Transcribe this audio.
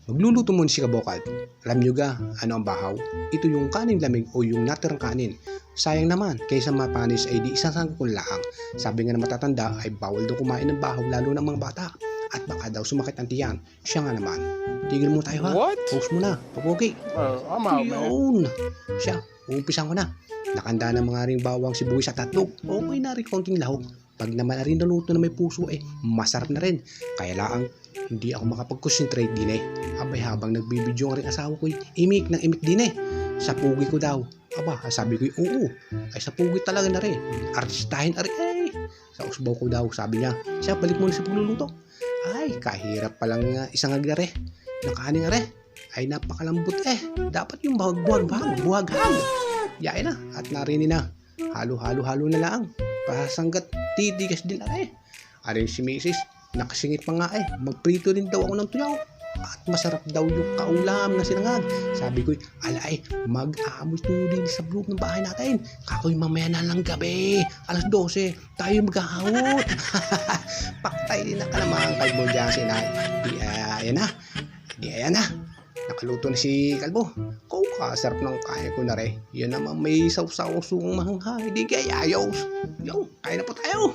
Magluluto muna si Kabokal. Alam nyo ga, ano ang bahaw? Ito yung kanin lamig o yung natirang kanin. Sayang naman, kaysa mapanis ay di isang sangkong laang. Sabi nga na matatanda ay bawal daw kumain ng bahaw lalo ng mga bata. At baka daw sumakit ang tiyan. Siya nga naman. Tigil mo tayo ha. What? Post mo na, papogi. I'm out, man. Yun. Siya, uumpisan ko na. Nakanda ng mga ring bawang sibuyas at tatlog. Okay na rin konting lahok. Pag naman na rin naluto na may puso masarap na rin. Kaya laang hindi ako makapag-concentrate din Abay habang nagbibidyo ang ring asawa ko imik ng imik din Sa pugi ko daw. Aba, sabi ko oo. Ay sa pugi talaga na rin. Artistahin ari Sa usbaw ko daw, sabi niya, siya balik muna sa pagluluto. Ay, kahirap palang isang agare. Nakahaning are. Ay napakalambot Dapat yung buhaghang. Yain na at narinig na. Halo na lang. Pasanggat titigas din Aring si Mrs. Nakasingit pa nga magprito din daw ako ng tuyaw. At masarap daw yung kaulam na sinangag. Sabi ko, mag-aamoy tayo din sa loob ng bahay natin. Kakoy mamaya na lang gabi. Alas 12, tayo maghahawot. Paktay din na ka naman kalbo dyan si Inay. Ayan na. Nakaluto na si Kalbo. Sarap ng kaya ko na rin. Yan naman may sausaw-sung mahangha. Hindi kaya ayaw. Kain na po tayo.